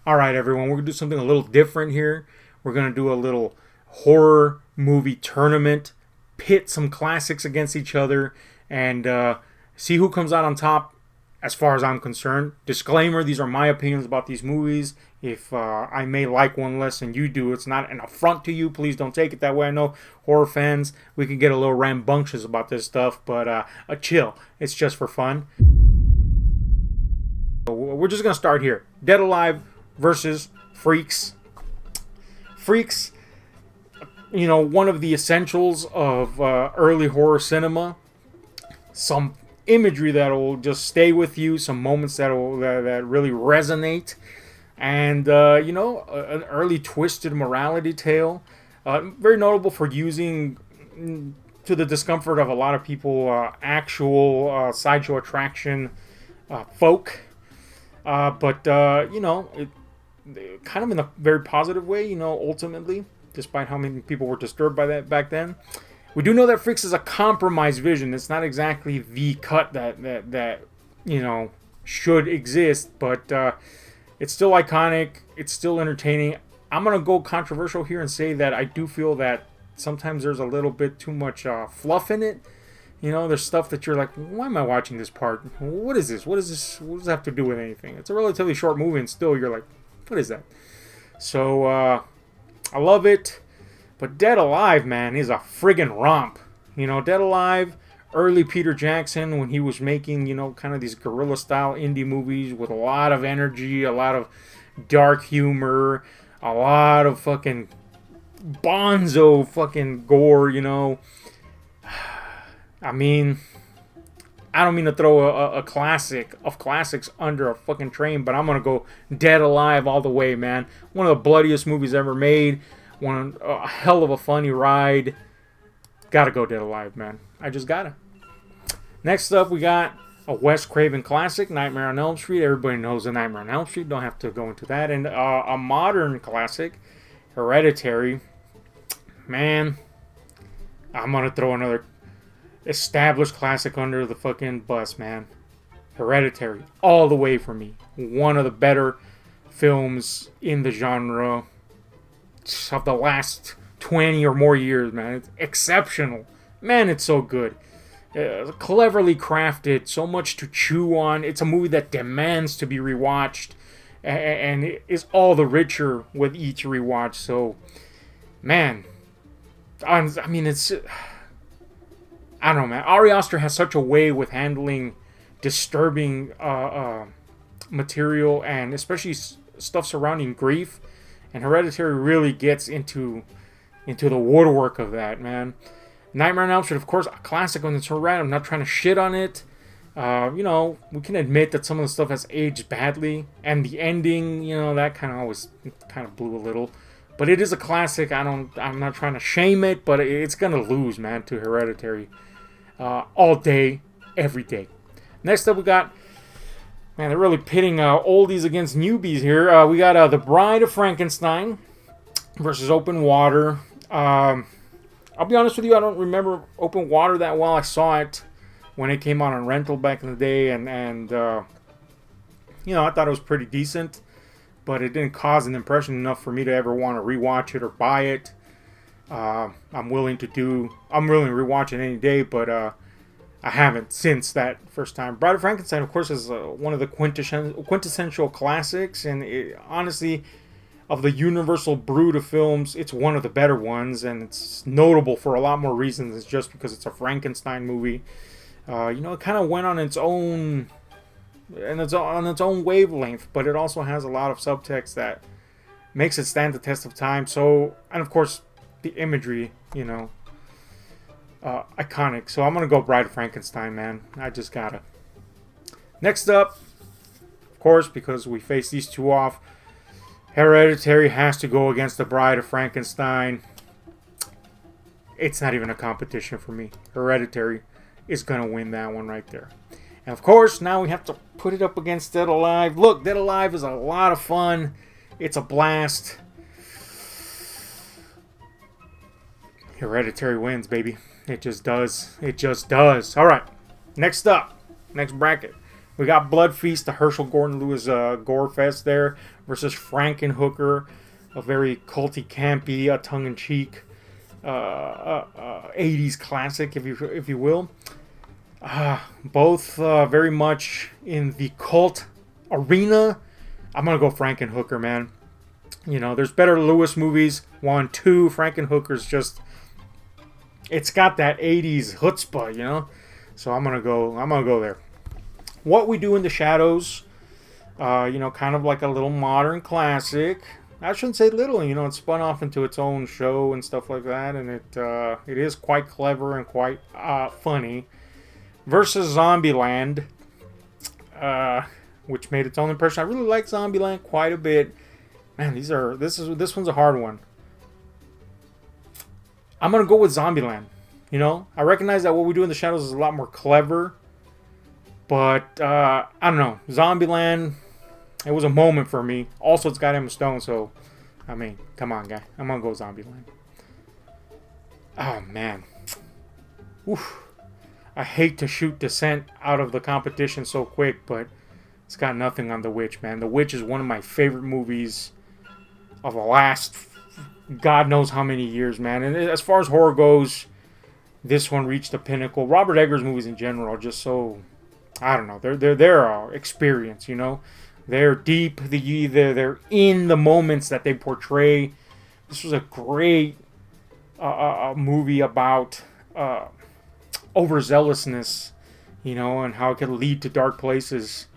All right, everyone, we're going to do something a little different here. We're going to do a little horror movie tournament, pit some classics against each other, and see who comes out on top as far as I'm concerned. Disclaimer, these are my opinions about these movies. If I may like one less than you do, it's not an affront to you. Please don't take it that way. I know horror fans, we can get a little rambunctious about this stuff, but chill. It's just for fun. So we're just going to start here. Dead Alive versus Freaks. Freaks, you know, one of the essentials of early horror cinema. Some imagery that will just stay with you, some moments that really resonate, and you know, an early twisted morality tale. Very notable for using, to the discomfort of a lot of people, actual sideshow attraction folk. But you know, kind of in a very positive way, you know, ultimately, despite how many people were disturbed by that back then. We do know that Freaks is a compromised vision. It's not exactly the cut that you know, should exist, but it's still iconic. It's still entertaining. I'm going to go controversial here and say that I do feel that sometimes there's a little bit too much fluff in it. You know, there's stuff that you're like, why am I watching this part? What is this? What is this? What does it have to do with anything? It's a relatively short movie, and still you're like, what is that? So, I love it. But Dead Alive, man, is a friggin' romp. You know, Dead Alive, early Peter Jackson, when he was making, you know, kind of these guerrilla-style indie movies with a lot of energy, a lot of dark humor, a lot of fucking bonzo fucking gore, you know. I mean, I don't mean to throw a classic of classics under a fucking train, but I'm going to go Dead Alive all the way, man. One of the bloodiest movies ever made. A hell of a funny ride. Gotta go Dead Alive, man. I just gotta. Next up, we got a Wes Craven classic, Nightmare on Elm Street. Everybody knows the Nightmare on Elm Street. Don't have to go into that. And a modern classic, Hereditary. Man, I'm going to throw another established classic under the fucking bus, man. Hereditary. All the way for me. One of the better films in the genre of the last 20 or more years, man. It's exceptional. Man, it's so good. Cleverly crafted. So much to chew on. It's a movie that demands to be rewatched. And it is all the richer with each rewatch. So, man. I mean, it's... I don't know, man. Ari Aster has such a way with handling disturbing material, and especially stuff surrounding grief. And Hereditary really gets into the woodwork of that, man. Nightmare on Elm Street, of course, a classic on its own right. I'm not trying to shit on it. You know, we can admit that some of the stuff has aged badly, and the ending, you know, that kind of always kind of blew a little. But it is a classic. I'm not trying to shame it, but it's gonna lose, man, to Hereditary. All day, every day. Next up, we got, man, they're really pitting oldies against newbies here. We got The Bride of Frankenstein versus Open Water. I'll be honest with you, I don't remember Open Water that well. I saw it when it came out on rental back in the day, and you know, I thought it was pretty decent, but it didn't cause an impression enough for me to ever want to rewatch it or buy it. I'm willing to rewatch it any day, but I haven't since that first time. Bride of Frankenstein, of course, is one of the quintessential classics, and honestly, of the universal brood of films, it's one of the better ones, and it's notable for a lot more reasons than just because it's a Frankenstein movie. You know, it kind of went on its own, and it's on its own wavelength, but it also has a lot of subtext that makes it stand the test of time. So, and of course, the imagery, you know, iconic. So I'm gonna go Bride of Frankenstein, man. I just gotta. Next up, of course, because we face these two off, Hereditary has to go against The Bride of Frankenstein. It's not even a competition for me. Hereditary is gonna win that one right there. And of course, now we have to put it up against Dead Alive. Look, Dead Alive is a lot of fun. It's a blast. Hereditary wins, baby. It just does. It just does. All right. Next up. Next bracket. We got Blood Feast, the Herschel Gordon Lewis gore fest there, versus Frankenhooker, a very culty, campy, tongue-in-cheek 80s classic, if you will. Both very much in the cult arena. I'm gonna go Frankenhooker, man. You know, there's better Lewis movies. 1, 2. Frankenhooker's just, it's got that 80s chutzpah, you know. So I'm gonna go there. What We Do in the Shadows, you know, kind of like a little modern classic. I shouldn't say little, you know, it spun off into its own show and stuff like that, and it is quite clever and quite funny. Versus Zombieland, which made its own impression. I really like Zombieland quite a bit. Man, this one's a hard one. I'm gonna go with Zombieland. You know, I recognize that What We Do in the Shadows is a lot more clever, but I don't know. Zombieland, it was a moment for me. Also, it's got Emma Stone, so I mean, come on, guy. I'm gonna go Zombieland. Oh man, oof. I hate to shoot Descent out of the competition so quick, but it's got nothing on The Witch, man. The Witch is one of my favorite movies of the last God knows how many years, man. And as far as horror goes, this one reached the pinnacle. Robert Eggers movies in general are just so, I don't know. They're experience, you know. They're deep. They're in the moments that they portray. This was a great movie about overzealousness, you know, and how it can lead to dark places.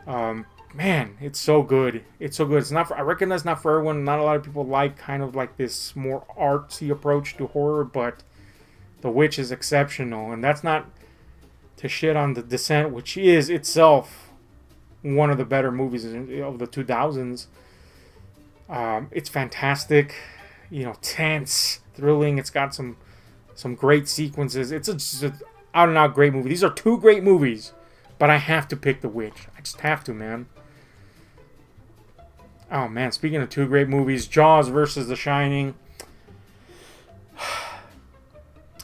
Man, it's so good. It's so good. It's not. I recognize not for everyone. Not a lot of people like kind of like this more artsy approach to horror, but The Witch is exceptional, and that's not to shit on The Descent, which is itself one of the better movies of the 2000s. It's fantastic, you know, tense, thrilling. It's got some great sequences. It's just an out and out great movie. These are two great movies, but I have to pick The Witch. I just have to, man. Oh man, speaking of two great movies, Jaws versus The Shining.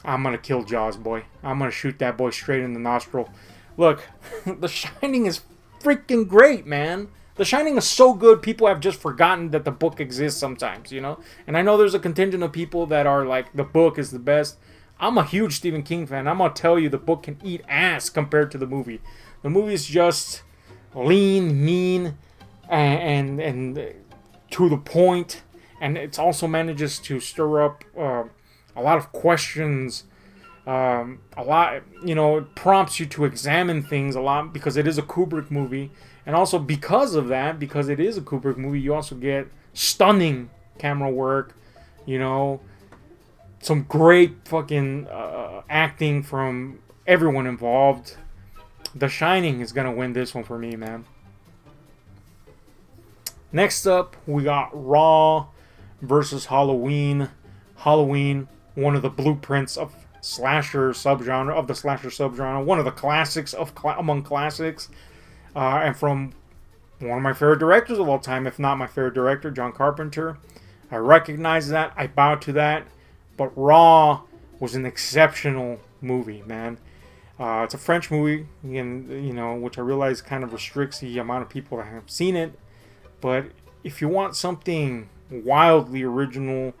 I'm gonna kill Jaws, boy. I'm gonna shoot that boy straight in the nostril. Look, The Shining is freaking great, man. The Shining is so good, people have just forgotten that the book exists sometimes, you know? And I know there's a contingent of people that are like, the book is the best. I'm a huge Stephen King fan. I'm gonna tell you, the book can eat ass compared to the movie. The movie is just lean, mean, and to the point. And it also manages to stir up a lot of questions. A lot, you know, it prompts you to examine things a lot because it is a Kubrick movie. And also because of that, because it is a Kubrick movie, you also get stunning camera work, you know, some great fucking acting from everyone involved. The Shining is going to win this one for me, man. Next up, we got Raw versus Halloween. Halloween, one of the blueprints of slasher subgenre, one of the classics among classics. And from one of my favorite directors of all time, if not my favorite director, John Carpenter. I recognize that. I bow to that. But Raw was an exceptional movie, man. It's a French movie, and you know, which I realize kind of restricts the amount of people that have seen it. But if you want something wildly original,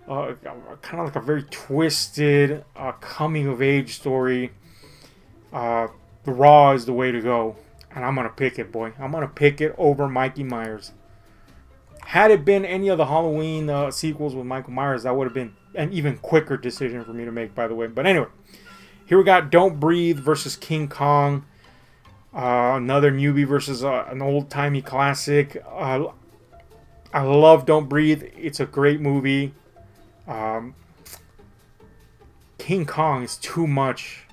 kind of like a very twisted coming-of-age story, The Raw is the way to go. And I'm going to pick it, boy. I'm going to pick it over Mikey Myers. Had it been any of the Halloween sequels with Michael Myers, that would have been an even quicker decision for me to make, by the way. But anyway, here we got Don't Breathe versus King Kong. Another newbie versus an old-timey classic. I love Don't Breathe. It's a great movie. King Kong is too much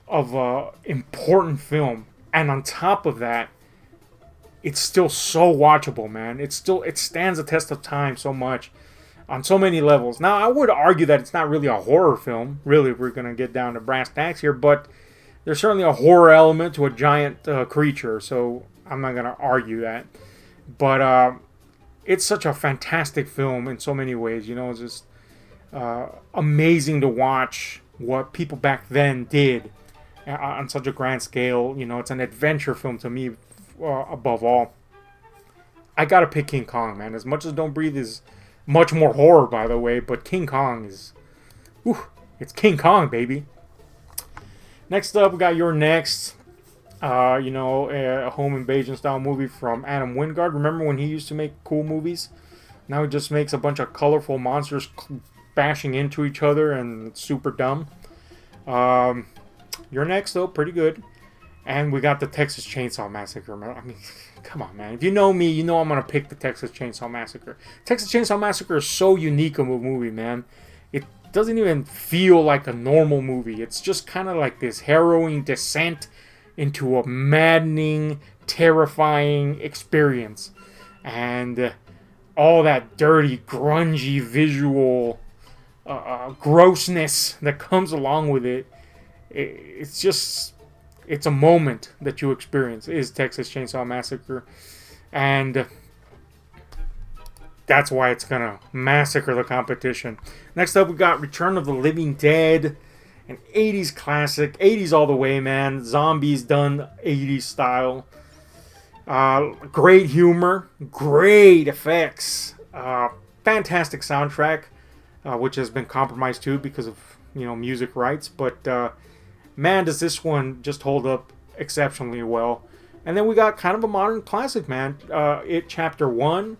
of an important film. And on top of that, it's still so watchable, man. It stands the test of time so much on so many levels. Now, I would argue that it's not really a horror film, really, if we're going to get down to brass tacks here, but there's certainly a horror element to a giant creature, so I'm not going to argue that. But it's such a fantastic film in so many ways. You know, it's just amazing to watch what people back then did on such a grand scale. You know, it's an adventure film to me, above all. I gotta pick King Kong, man. As much as Don't Breathe is much more horror, by the way, but King Kong is, it's King Kong, baby. Next up, we got Your Next. A home invasion style movie from Adam Wingard. Remember when he used to make cool movies? Now he just makes a bunch of colorful monsters bashing into each other, and it's super dumb. Your Next, though, pretty good. And we got the Texas Chainsaw Massacre. I mean, come on, man. If you know me, you know I'm going to pick the Texas Chainsaw Massacre. Texas Chainsaw Massacre is so unique of a movie, man. It doesn't even feel like a normal movie. It's just kind of like this harrowing descent into a maddening, terrifying experience. And all that dirty, grungy visual grossness that comes along with it. It's a moment that you experience, is Texas Chainsaw Massacre. And that's why it's going to massacre the competition. Next up, we got Return of the Living Dead. An 80s classic. 80s all the way, man. Zombies done 80s style. Great humor. Great effects. Fantastic soundtrack. Which has been compromised too because of, music rights. But, man, does this one just hold up exceptionally well. And then we got kind of a modern classic, man. It Chapter 1.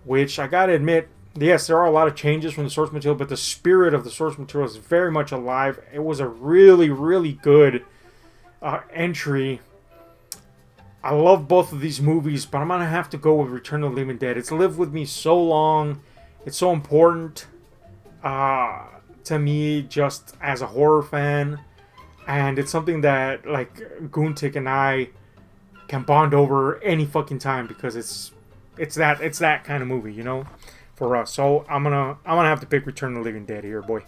Which, I gotta admit, yes, there are a lot of changes from the source material, but the spirit of the source material is very much alive. It was a really, really good entry. I love both of these movies, but I'm going to have to go with Return of the Living Dead. It's lived with me so long. It's so important to me just as a horror fan. And it's something that, like, Goontick and I can bond over any fucking time because it's that kind of movie, for us. So I'm gonna have to pick Return of the Living Dead here, boy.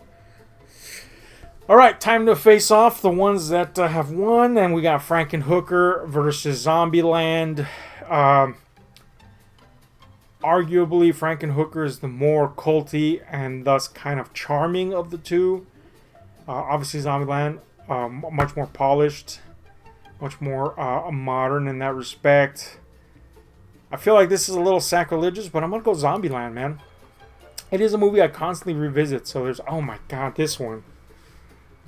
All right, time to face off the ones that have won, and we got Frankenhooker versus Zombieland. Arguably, Frankenhooker is the more culty and thus kind of charming of the two. Obviously, Zombieland, much more polished, much more modern in that respect. I feel like this is a little sacrilegious, but I'm going to go Zombieland, man. It is a movie I constantly revisit, so there's, oh my god, this one.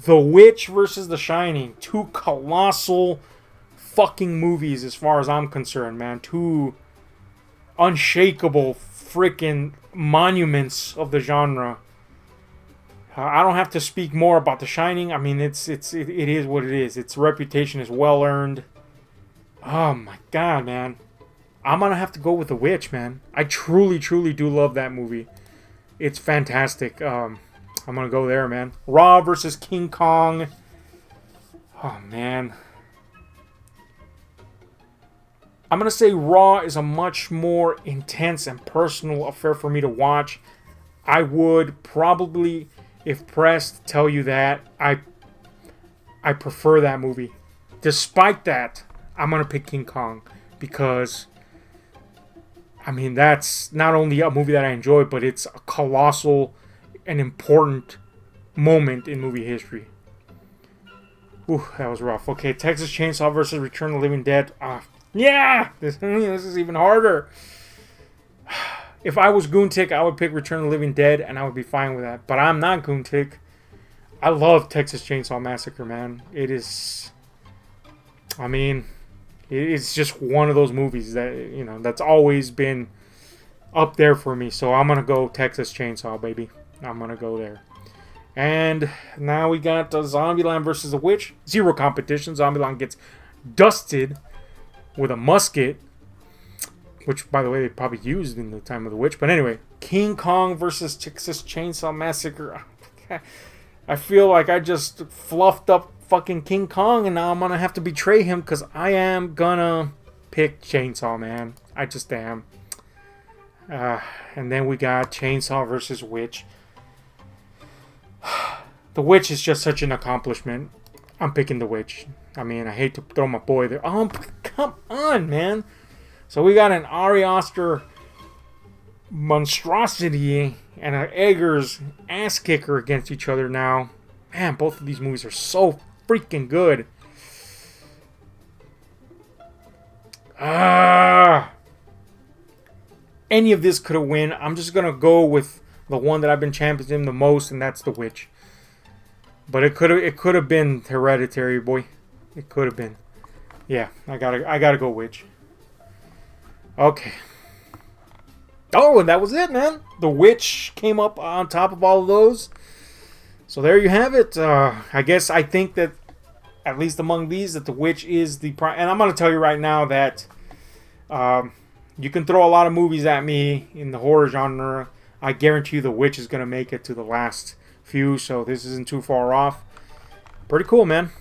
The Witch versus The Shining. Two colossal fucking movies as far as I'm concerned, man. Two unshakable freaking monuments of the genre. I don't have to speak more about The Shining. I mean, it is what it is. Its reputation is well earned. Oh my god, man. I'm going to have to go with The Witch, man. I truly, truly do love that movie. It's fantastic. I'm going to go there, man. Raw versus King Kong. Oh, man. I'm going to say Raw is a much more intense and personal affair for me to watch. I would probably, if pressed, tell you that I prefer that movie. Despite that, I'm going to pick King Kong because, I mean, that's not only a movie that I enjoy, but it's a colossal and important moment in movie history. Ooh, that was rough. Okay, Texas Chainsaw versus Return of the Living Dead. Yeah! This is even harder. If I was Goontick, I would pick Return of the Living Dead, and I would be fine with that. But I'm not Goontick. I love Texas Chainsaw Massacre, man. It is, I mean, it's just one of those movies that, that's always been up there for me. So I'm going to go Texas Chainsaw, baby. I'm going to go there. And now we got Zombieland versus The Witch. Zero competition. Zombieland gets dusted with a musket, which, by the way, they probably used in the time of The Witch. But anyway, King Kong versus Texas Chainsaw Massacre. I feel like I just fluffed up fucking King Kong, and now I'm gonna have to betray him because I am gonna pick Chainsaw Man. I just am. And then we got Chainsaw versus Witch. The Witch is just such an accomplishment. I'm picking The Witch. I mean, I hate to throw my boy there. Oh, come on, man. So we got an Ari Aster monstrosity and an Eggers ass kicker against each other now. Man, both of these movies are so freaking good. Any of this could have win. I'm just gonna go with the one that I've been championing the most, and that's The Witch. But it could have been Hereditary, boy. It could have been. Yeah, I gotta go Witch. Okay. Oh, and that was it, man. The Witch came up on top of all of those. So there you have it. I think that, at least among these, that The Witch is the prime. And I'm going to tell you right now that you can throw a lot of movies at me in the horror genre. I guarantee you The Witch is going to make it to the last few. So this isn't too far off. Pretty cool, man.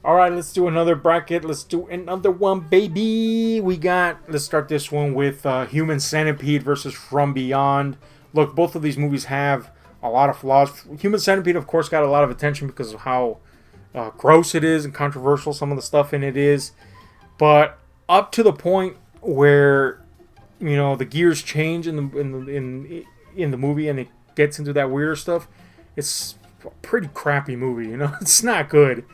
Alright, let's do another bracket. Let's do another one, baby. Let's start this one with Human Centipede versus From Beyond. Look, both of these movies have a lot of flaws. Human Centipede, of course, got a lot of attention because of how gross it is and controversial some of the stuff in it is. But up to the point where, you know, the gears change in the movie and it gets into that weirder stuff, it's a pretty crappy movie, you know? It's not good.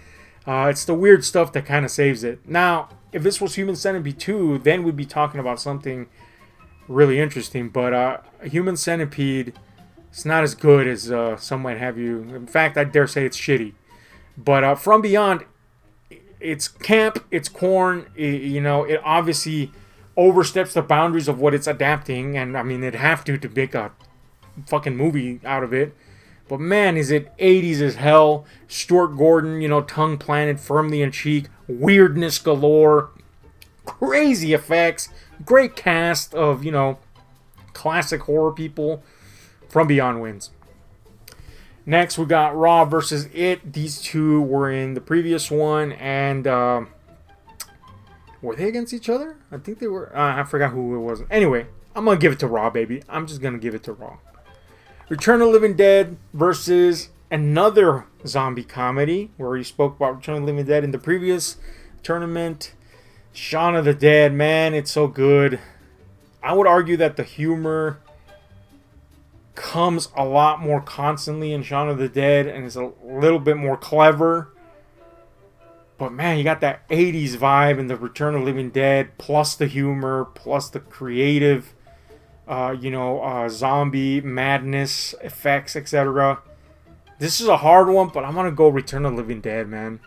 It's the weird stuff that kind of saves it. Now, if this was Human Centipede 2, then we'd be talking about something really interesting. But Human Centipede, it's not as good as some might have you. In fact, I dare say it's shitty. But From Beyond, it's camp, it's corn. It obviously oversteps the boundaries of what it's adapting. And, I mean, it'd have to make a fucking movie out of it. But man, is it 80s as hell. Stuart Gordon, tongue planted firmly in cheek. Weirdness galore. Crazy effects. Great cast of, classic horror people. From Beyond wins. Next, we got Raw versus It. These two were in the previous one. And, were they against each other? I think they were. I forgot who it was. Anyway, I'm going to give it to Raw, baby. I'm just going to give it to Raw. Return of the Living Dead versus another zombie comedy. We already spoke about Return of the Living Dead in the previous tournament. Shaun of the Dead, man, it's so good. I would argue that the humor comes a lot more constantly in Shaun of the Dead and is a little bit more clever. But man, you got that 80s vibe in the Return of the Living Dead, plus the humor, plus the creative zombie madness effects, etc. This is a hard one, but I'm gonna go Return of the Living Dead, man.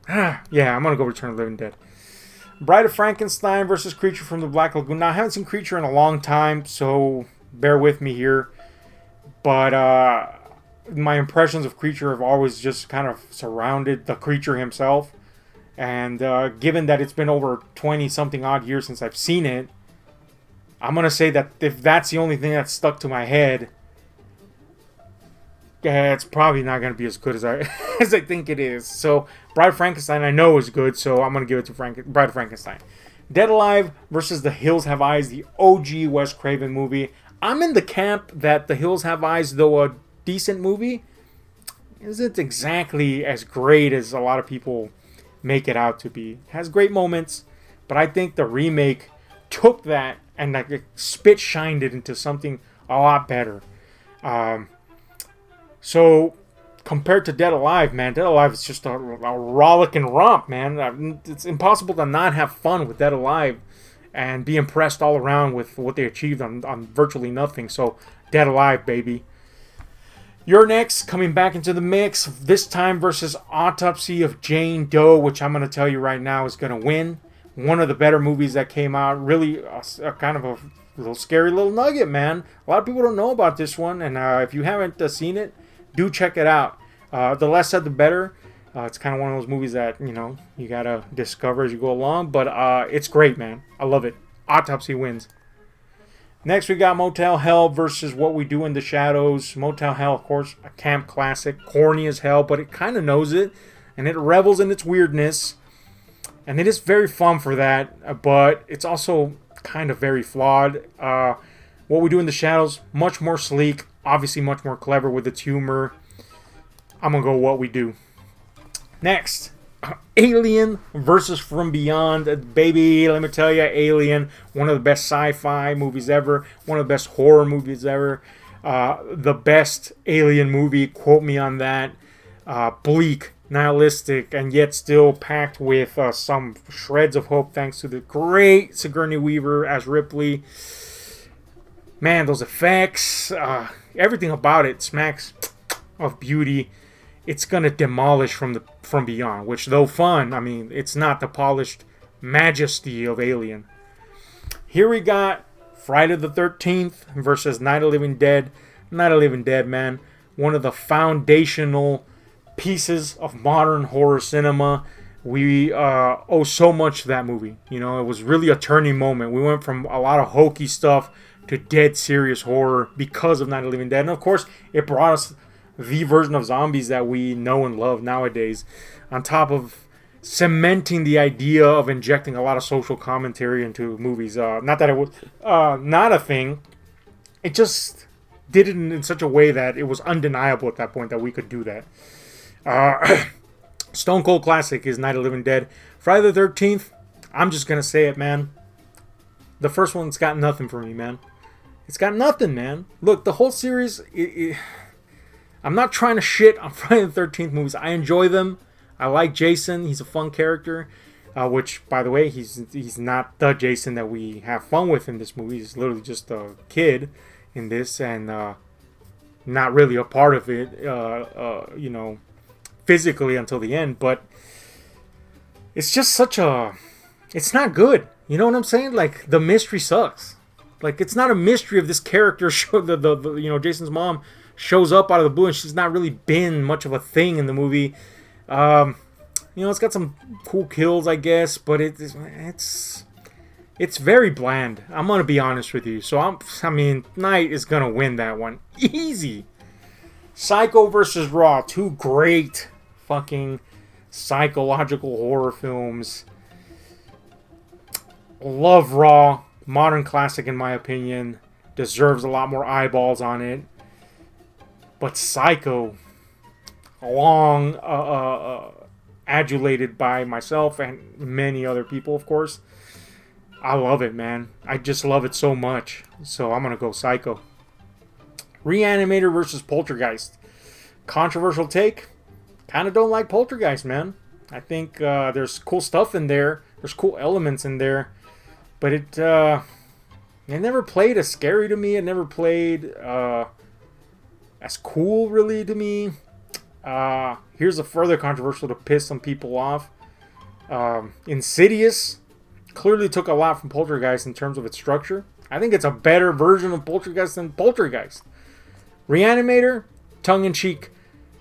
Yeah, I'm gonna go Return of the Living Dead. Bride of Frankenstein versus Creature from the Black Lagoon. Now, I haven't seen Creature in a long time, so bear with me here. But my impressions of Creature have always just kind of surrounded the creature himself. And given that it's been over 20-something odd years since I've seen it, I'm going to say that if that's the only thing that's stuck to my head, it's probably not going to be as good as I as I think it is. So, Bride of Frankenstein I know is good, so I'm going to give it to Bride of Frankenstein. Dead Alive versus The Hills Have Eyes, the OG Wes Craven movie. I'm in the camp that The Hills Have Eyes, though a decent movie, isn't exactly as great as a lot of people make it out to be. It has great moments, but I think the remake took that and like spit shined it into something a lot better. So compared to Dead Alive, man, Dead Alive is just a rollick and romp, man. It's impossible to not have fun with Dead Alive and be impressed all around with what they achieved on virtually nothing. So Dead Alive, baby. You're next, coming back into the mix, this time versus Autopsy of Jane Doe, which I'm going to tell you right now is going to win. One of the better movies that came out. Really a kind of a little scary little nugget, man. A lot of people don't know about this one. And if you haven't seen it, do check it out. The less said, the better. It's kind of one of those movies that, you got to discover as you go along. But it's great, man. I love it. Autopsy wins. Next, we got Motel Hell versus What We Do in the Shadows. Motel Hell, of course, a camp classic. Corny as hell, but it kind of knows it. And it revels in its weirdness. And it is very fun for that, but it's also kind of very flawed. What We Do in the Shadows, much more sleek, obviously much more clever with its humor. I'm going to go What We Do. Next, Alien versus From Beyond. Baby, let me tell you, Alien, one of the best sci-fi movies ever, one of the best horror movies ever. The best Alien movie, quote me on that. Bleak, nihilistic, and yet still packed with some shreds of hope thanks to the great Sigourney Weaver as Ripley. Man, those effects, everything about it smacks of beauty. It's gonna demolish from beyond, which, though fun, I mean, it's not the polished majesty of Alien. Here we got Friday the 13th versus Night of the Living Dead. Night of the Living Dead, man, one of the foundational pieces of modern horror cinema. We owe so much to that movie. You know, it was really a turning moment. We went from a lot of hokey stuff to dead serious horror because of Night of the Living Dead. And of course, it brought us the version of zombies that we know and love nowadays, on top of cementing the idea of injecting a lot of social commentary into movies. Not that it was not a thing. It just did it in such a way that it was undeniable at that point that we could do that. Stone Cold Classic is Night of the Living Dead. Friday the 13th, I'm just going to say it, man. The first one's got nothing for me, man. It's got nothing, man. Look, the whole series, I'm not trying to shit on Friday the 13th movies. I enjoy them. I like Jason. He's a fun character. Which, by the way, he's not the Jason that we have fun with in this movie. He's literally just a kid in this, and not really a part of it, you know, physically until the end. But it's just such a... It's not good. You know what I'm saying? Like, the mystery sucks. Like, it's not a mystery of this character. The you know, Jason's mom shows up out of the blue, and she's not really been much of a thing in the movie. You know, it's got some cool kills, I guess, but it's very bland. I'm gonna be honest with you. So I mean, Night is gonna win that one, easy. Psycho versus Raw, two great fucking psychological horror films. Love Raw, modern classic in my opinion. Deserves a lot more eyeballs on it. But Psycho, long adulated by myself and many other people, of course. I love it, man. I just love it so much. So I'm going to go Psycho. Reanimator versus Poltergeist. Controversial take. Kind of don't like Poltergeist, man. I think there's cool stuff in there. There's cool elements in there. But it never played as scary to me. It never played as cool, really, to me. Here's a further controversial to piss some people off. Insidious clearly took a lot from Poltergeist in terms of its structure. I think it's a better version of Poltergeist than Poltergeist. Reanimator, tongue-in-cheek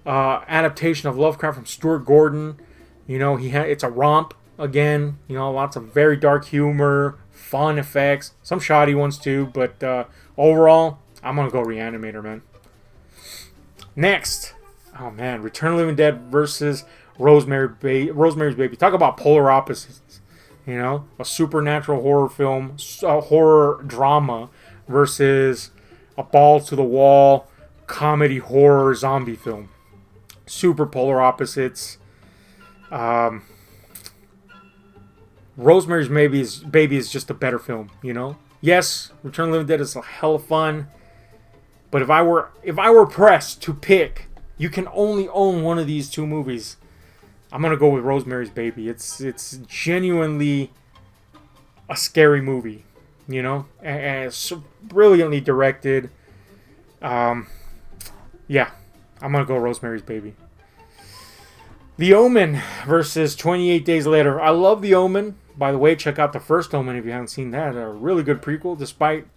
adaptation of Lovecraft from Stuart Gordon. You know, it's a romp again. You know, lots of very dark humor, fun effects, some shoddy ones too. But overall, I'm gonna go Reanimator, man. Next. Oh man, Return of the Living Dead versus Rosemary's Baby. Talk about polar opposites. You know, a supernatural horror film, a horror drama versus a balls to the wall comedy horror zombie film. Super polar opposites. Rosemary's Baby is just a better film. You know, yes, Return of the Living Dead is a hell of fun, but if I were pressed to pick, you can only own one of these two movies. I'm gonna go with Rosemary's Baby. It's genuinely a scary movie, you know, and it's brilliantly directed. Yeah, I'm gonna go Rosemary's Baby. The Omen versus 28 Days Later. I love The Omen. By the way, check out the first Omen if you haven't seen that. A really good prequel, despite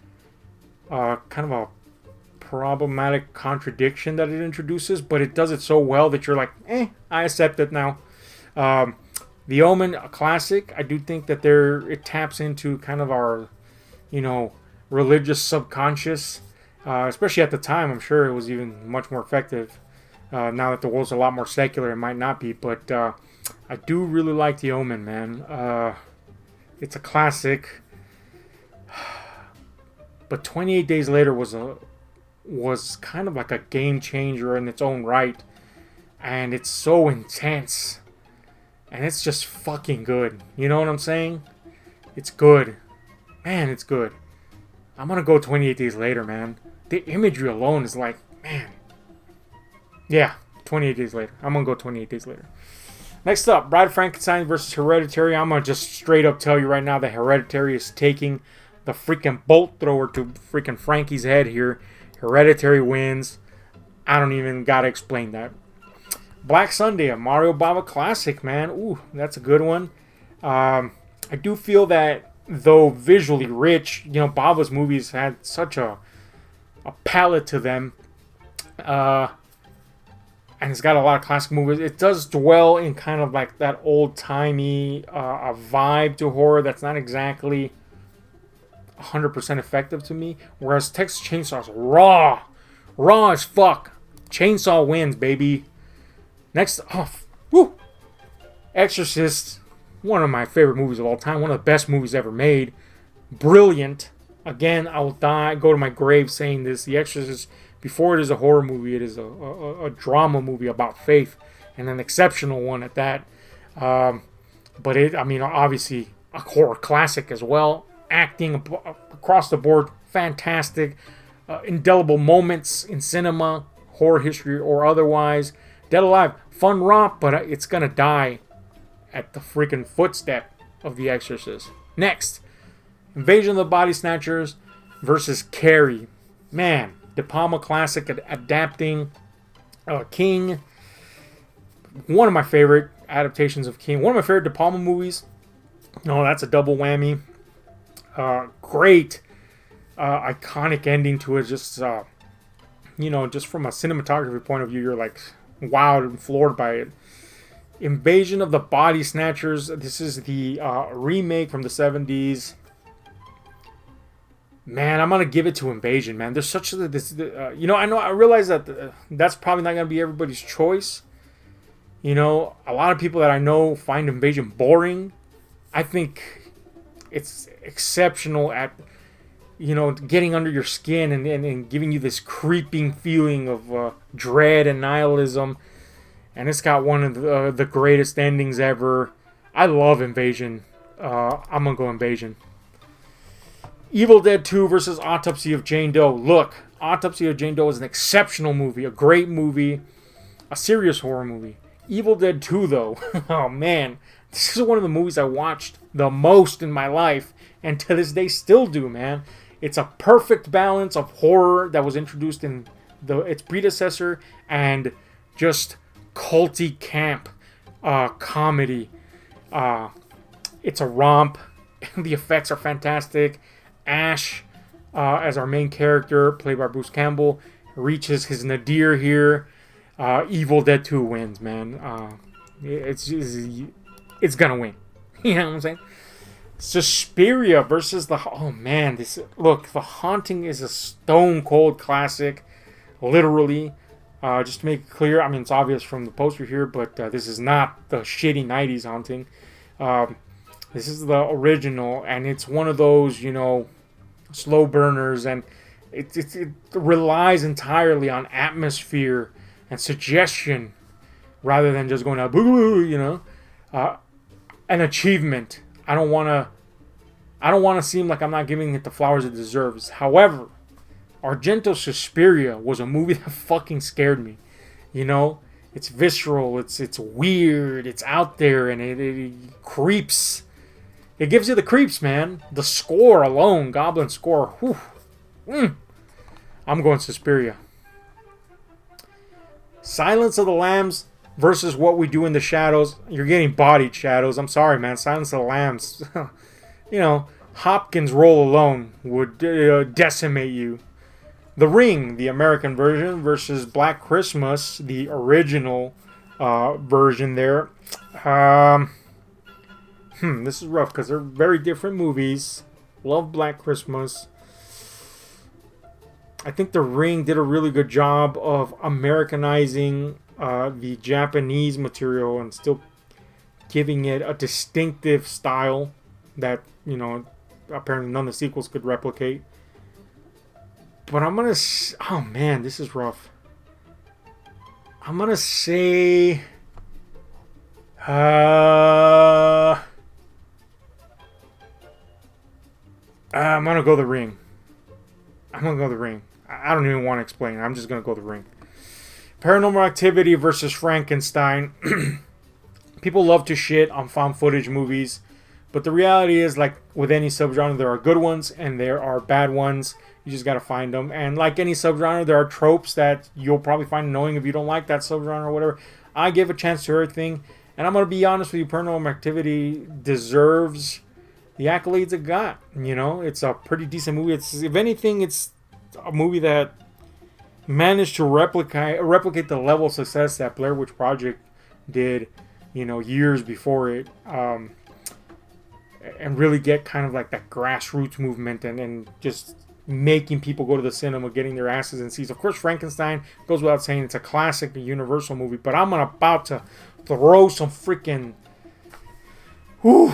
kind of a problematic contradiction that it introduces, but it does it so well that you're like, I accept it now. The Omen, a classic. I do think that it taps into kind of our, you know, religious subconscious, especially at the time. I'm sure it was even much more effective. Now that the world's a lot more secular, it might not be, but I do really like The Omen, man. It's a classic. But 28 Days Later was kind of like a game changer in its own right, and it's so intense, and it's just fucking good. You know what I'm saying? It's good, man. It's good. I'm gonna go 28 Days Later, man. The imagery alone is like, man. Yeah, 28 Days Later. I'm going to go 28 Days Later. Next up, Bride of Frankenstein versus Hereditary. I'm going to just straight up tell you right now that Hereditary is taking the freaking bolt thrower to freaking Frankie's head here. Hereditary wins. I don't even got to explain that. Black Sunday, a Mario Bava classic, man. Ooh, that's a good one. I do feel that, though visually rich, you know, Bava's movies had such a palette to them. And it's got a lot of classic movies. It does dwell in kind of like that old-timey a vibe to horror that's not exactly 100% effective to me. Whereas Texas Chainsaw is raw. Raw as fuck. Chainsaw wins, baby. Next off. Woo! Exorcist. One of my favorite movies of all time. One of the best movies ever made. Brilliant. Again, I will go to my grave saying this. The Exorcist, before it is a horror movie, it is a drama movie about faith. And an exceptional one at that. But it, I mean, obviously a horror classic as well. Acting across the board, fantastic. Indelible moments in cinema, horror history or otherwise. Dead Alive, fun romp, but it's going to die at the freaking footstep of The Exorcist. Next, Invasion of the Body Snatchers versus Carrie. Man, De Palma classic adapting King. One of my favorite adaptations of King. One of my favorite De Palma movies. No, that's a double whammy. Great, iconic ending to it. Just, you know, just from a cinematography point of view, you're like wowed and floored by it. Invasion of the Body Snatchers. This is the remake from the 70s. Man, I'm gonna give it to Invasion, man. There's such a you know, I realize that that's probably not gonna be everybody's choice. You know, a lot of people that I know find Invasion boring. I think it's exceptional at, you know, getting under your skin and giving you this creeping feeling of dread and nihilism. And it's got one of the greatest endings ever. I love Invasion. I'm going to go Invasion. Evil Dead 2 versus Autopsy of Jane Doe. Look, Autopsy of Jane Doe is an exceptional movie. A great movie. A serious horror movie. Evil Dead 2, though. Oh, man. This is one of the movies I watched the most in my life. And to this day still do, man. It's a perfect balance of horror that was introduced in its predecessor and just culty camp comedy. It's a romp. The effects are fantastic. Ash, as our main character, played by Bruce Campbell, reaches his nadir here. Evil Dead 2 wins, man. It's gonna win. You know what I'm saying? Suspiria versus the... Oh, man. Look, The Haunting is a stone-cold classic. Literally. Just to make it clear, I mean, it's obvious from the poster here, but this is not the shitty 90s Haunting. This is the original, and it's one of those, you know, slow burners, and it relies entirely on atmosphere and suggestion rather than just going out, boo, you know. An achievement. I don't want to seem like I'm not giving it the flowers it deserves. However, Argento Suspiria was a movie that fucking scared me. You know, it's visceral, it's weird, it's out there, and it creeps. It gives you the creeps, man. The score alone, Goblin score. Whew. I'm going Suspiria. Silence of the Lambs versus What We Do in the Shadows. You're getting bodied, Shadows. I'm sorry, man. Silence of the Lambs. You know, Hopkins' role alone would decimate you. The Ring, the American version, versus Black Christmas, the original version there. This is rough because they're very different movies. Love Black Christmas. I think The Ring did a really good job of Americanizing the Japanese material and still giving it a distinctive style that, you know, apparently none of the sequels could replicate. But I'm going to... Oh, man, this is rough. I'm going to say... I'm going to go The Ring. I don't even want to explain. I'm just going to go The Ring. Paranormal Activity versus Frankenstein. People love to shit on found footage movies, but the reality is, like with any subgenre, there are good ones and there are bad ones. You just gotta find them. And like any subgenre, there are tropes that you'll probably find annoying if you don't like that subgenre or whatever. I give a chance to everything, and I'm gonna be honest with you. Paranormal Activity deserves the accolades it got. You know, it's a pretty decent movie. It's, if anything, it's a movie that managed to replicate the level of success that Blair Witch Project did, you know, years before it, and really get kind of like that grassroots movement and just making people go to the cinema, getting their asses in seats. Of course, Frankenstein goes without saying, it's a classic, a universal movie, but I'm about to throw some freaking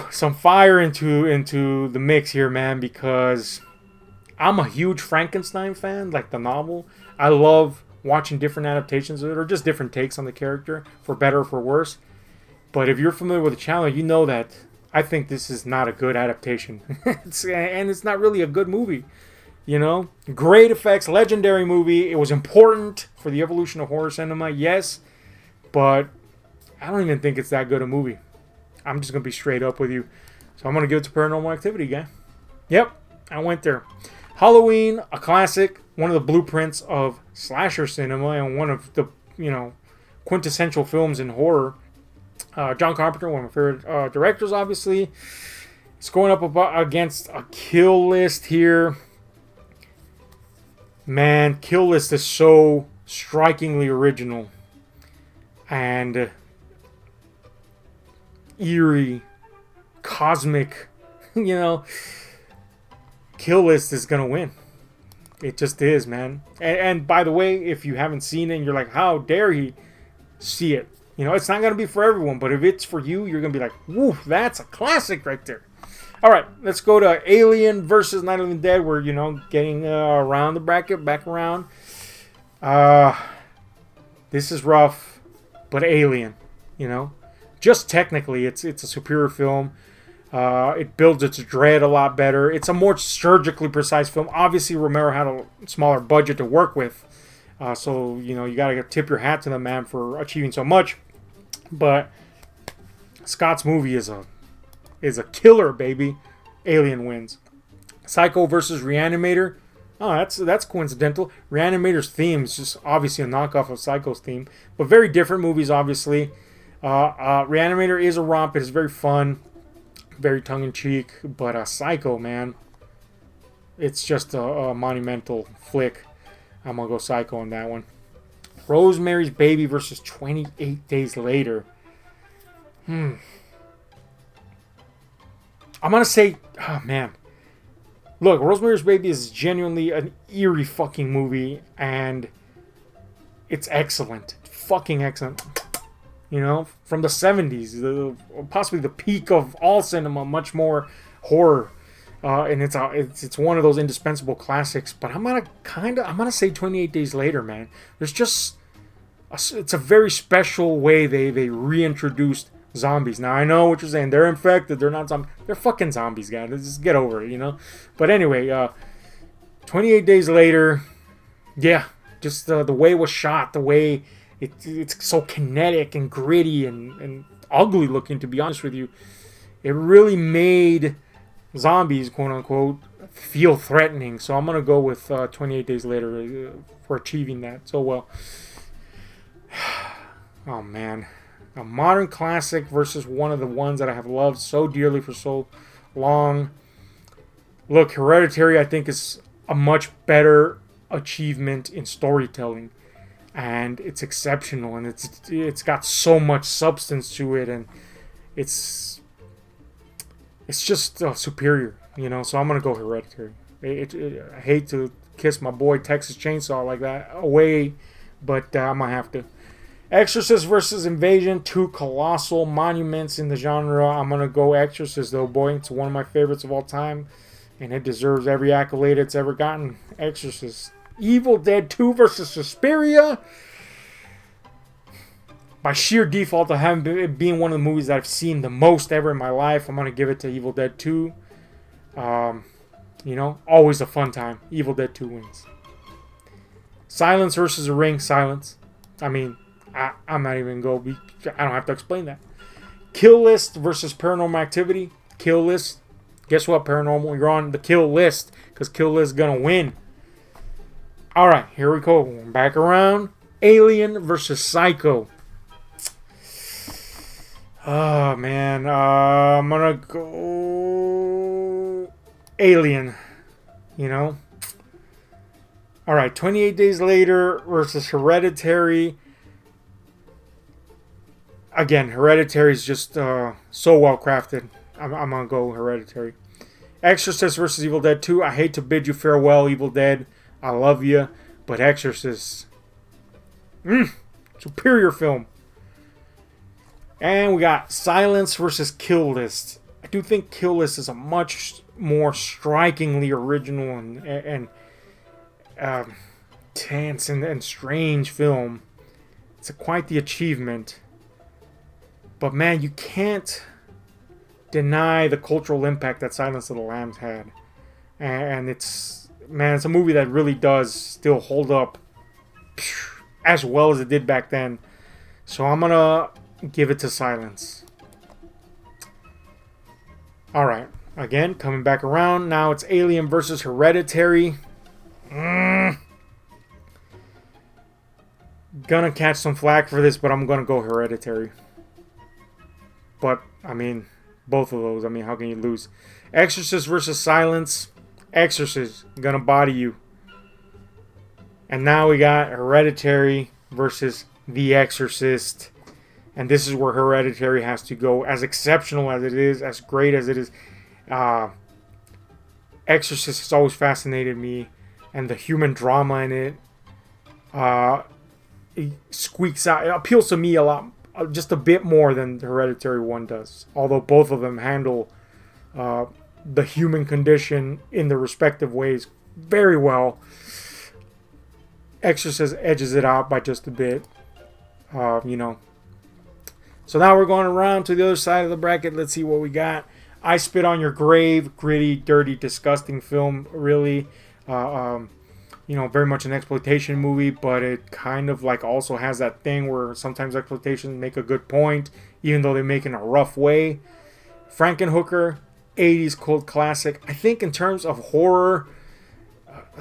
some fire into the mix here, man, because I'm a huge Frankenstein fan, like the novel. I love watching different adaptations of it, or just different takes on the character, for better or for worse. But if you're familiar with the channel, you know that I think this is not a good adaptation. And it's not really a good movie. You know? Great effects, legendary movie. It was important for the evolution of horror cinema, yes. But I don't even think it's that good a movie. I'm just going to be straight up with you. So I'm going to give it to Paranormal Activity, guy. Yep, I went there. Halloween, a classic, one of the blueprints of slasher cinema, and one of the, you know, quintessential films in horror. John Carpenter, one of my favorite directors, obviously. It's going up against a Kill List here. Man, Kill List is so strikingly original and eerie, cosmic. You know, Kill List is gonna win. It just is, man. And by the way, if you haven't seen it and you're like, how dare he, see it. You know, it's not gonna be for everyone, but if it's for you, you're gonna be like, woo, that's a classic right there. All right, let's go to Alien versus Night of the Living Dead. We're, you know, getting around the bracket, back around. This is rough, but Alien, you know, just technically, it's a superior film. It builds its dread a lot better. It's a more surgically precise film. Obviously, Romero had a smaller budget to work with, so you know you gotta tip your hat to the man for achieving so much. But Scott's movie is a killer, baby. Alien wins. Psycho versus Reanimator. Oh, that's coincidental. Reanimator's theme is just obviously a knockoff of Psycho's theme, but very different movies, obviously. Reanimator is a romp. It is very fun, very tongue-in-cheek, but Psycho, man, it's just a monumental flick. I'm gonna go Psycho on that one. Rosemary's Baby versus 28 Days Later. I'm gonna say, oh man, look, Rosemary's Baby is genuinely an eerie fucking movie, and it's excellent, fucking excellent. You know, from the 70s, possibly the peak of all cinema, much more horror, and it's one of those indispensable classics. But I'm gonna say 28 Days Later, man. There's just it's a very special way they reintroduced zombies. Now I know what you're saying. They're infected. They're not zombies. They're fucking zombies, guys. Just get over it, you know. But anyway, 28 Days Later, yeah, just the way it was shot, the way. It's so kinetic and gritty and ugly looking, to be honest with you. It really made zombies, quote unquote, feel threatening. So I'm going to go with 28 Days Later for achieving that so well. Oh, man. A modern classic versus one of the ones that I have loved so dearly for so long. Look, Hereditary, I think, is a much better achievement in storytelling. And it's exceptional, and it's got so much substance to it, and it's just superior, you know. So I'm gonna go Hereditary. I hate to kiss my boy Texas Chainsaw like that away, but I'm gonna have to. Exorcist versus Invasion, two colossal monuments in the genre. I'm gonna go Exorcist though, boy. It's one of my favorites of all time, and it deserves every accolade it's ever gotten. Exorcist. Evil Dead 2 versus Suspiria. By sheer default of having it being one of the movies that I've seen the most ever in my life, I'm going to give it to Evil Dead 2. You know, always a fun time. Evil Dead 2 wins. Silence versus The Ring. Silence. I mean, I'm not even going to I don't have to explain that. Kill List versus Paranormal Activity. Kill List. Guess what, Paranormal? You're on the kill list because Kill List is going to win. All right, here we go. Back around. Alien versus Psycho. Oh, man. I'm going to go Alien. You know? All right, 28 Days Later versus Hereditary. Again, Hereditary is just so well crafted. I'm going to go Hereditary. Exorcist versus Evil Dead 2. I hate to bid you farewell, Evil Dead. I love you. But Exorcist. Superior film. And we got Silence versus Kill List. I do think Kill List is a much more strikingly original and tense and strange film. It's quite the achievement. But man, you can't deny the cultural impact that Silence of the Lambs had. And it's a movie that really does still hold up as well as it did back then. So I'm gonna give it to Silence. Alright, again, coming back around. Now it's Alien versus Hereditary. Gonna catch some flack for this, but I'm gonna go Hereditary. But, I mean, both of those, I mean, how can you lose? Exorcist versus Silence. Exorcist, gonna body you. And now we got Hereditary versus The Exorcist. And this is where Hereditary has to go. As exceptional as it is, as great as it is, Exorcist has always fascinated me. And the human drama in it, it squeaks out. It appeals to me a lot. Just a bit more than the Hereditary 1 does. Although both of them handle the human condition in their respective ways very well. Exorcist edges it out by just a bit. You know. So now we're going around to the other side of the bracket. Let's see what we got. I Spit on Your Grave. Gritty, dirty, disgusting film. Really. You know, very much an exploitation movie, but it kind of like also has that thing where sometimes exploitations make a good point, even though they make it in a rough way. Frankenhooker, 80s cult classic. I think in terms of horror,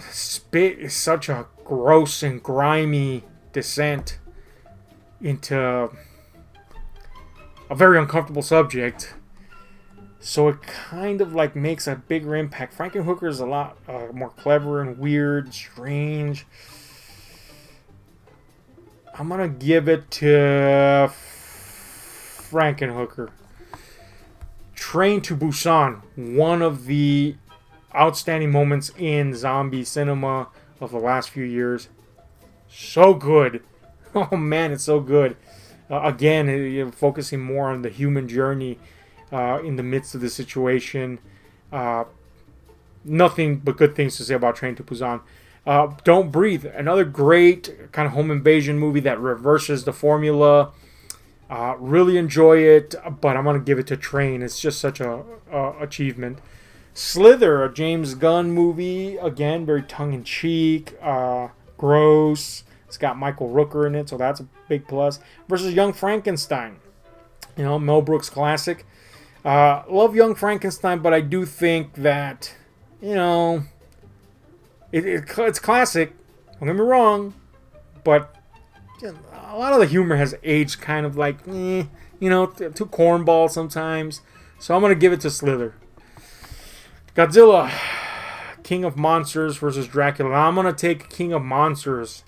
Spit is such a gross and grimy descent into a very uncomfortable subject. So it kind of like makes a bigger impact. Frankenhooker is a lot more clever and weird, strange. I'm going to give it to Frankenhooker. Train to Busan, one of the outstanding moments in zombie cinema of the last few years. So good. Oh man, it's so good. Again, focusing more on the human journey in the midst of the situation. Nothing but good things to say about Train to Busan. Don't Breathe, another great kind of home invasion movie that reverses the formula. Really enjoy it, but I'm going to give it to Train. It's just such a achievement. Slither, a James Gunn movie. Again, very tongue-in-cheek, gross. It's got Michael Rooker in it, so that's a big plus. Versus Young Frankenstein. You know, Mel Brooks classic. Love Young Frankenstein, but I do think that, you know, it's classic. Don't get me wrong, but a lot of the humor has aged kind of like, you know, too cornball sometimes. So I'm going to give it to Slither. Godzilla, King of Monsters versus Dracula. Now I'm going to take King of Monsters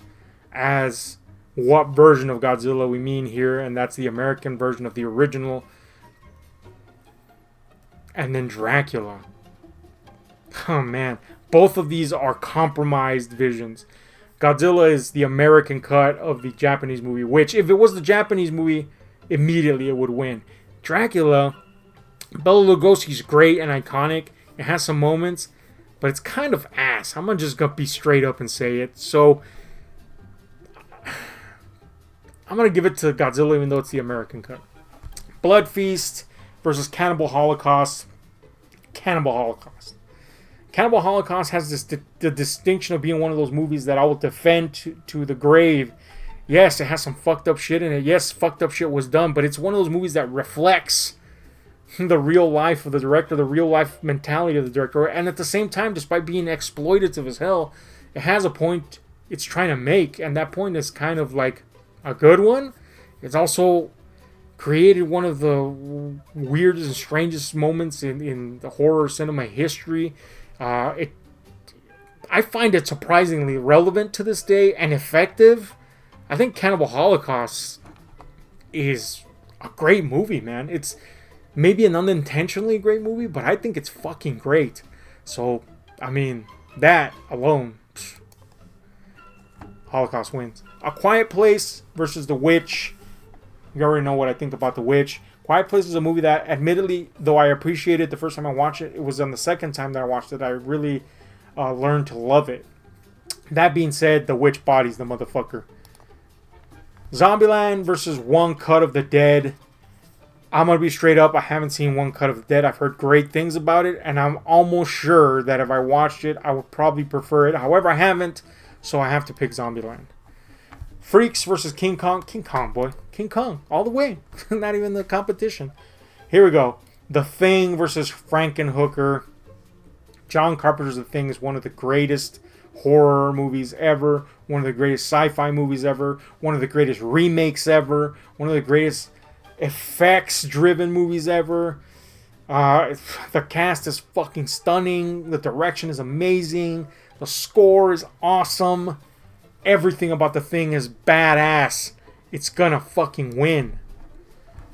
as what version of Godzilla we mean here, and that's the American version of the original. And then Dracula. Oh man, both of these are compromised visions. Godzilla is the American cut of the Japanese movie, which if it was the Japanese movie, immediately it would win. Dracula, Bela Lugosi's great and iconic. It has some moments, but it's kind of ass. I'm just going to be straight up and say it. So, I'm going to give it to Godzilla even though it's the American cut. Blood Feast versus Cannibal Holocaust. Cannibal Holocaust. Cannibal Holocaust has the distinction of being one of those movies that I will defend to the grave Yes, it has some fucked up shit in it. Yes, fucked up shit was done, but it's one of those movies that reflects the real life of the director, the real life mentality of the director, and at the same time, despite being exploitative as hell, it has a point it's trying to make, and that point is kind of like a good one. It's also created one of the weirdest and strangest moments in the horror cinema history. I find it surprisingly relevant to this day and effective. I think Cannibal Holocaust is a great movie, man. It's maybe an unintentionally great movie, but I think it's fucking great. So, I mean, that alone, Holocaust wins. A Quiet Place versus The Witch. You already know what I think about The Witch. Quiet Place is a movie that, admittedly, though I appreciated it the first time I watched it, it was on the second time that I watched it, I really learned to love it. That being said, The Witch bodies the motherfucker. Zombieland versus One Cut of the Dead. I'm going to be straight up. I haven't seen One Cut of the Dead. I've heard great things about it, and I'm almost sure that if I watched it, I would probably prefer it. However, I haven't, so I have to pick Zombieland. Freaks versus King Kong. King Kong, boy. King Kong. All the way. Not even the competition. Here we go. The Thing versus Frankenhooker. John Carpenter's The Thing is one of the greatest horror movies ever. One of the greatest sci-fi movies ever. One of the greatest remakes ever. One of the greatest effects-driven movies ever. The cast is fucking stunning. The direction is amazing. The score is awesome. Everything about The Thing is badass. It's gonna fucking win.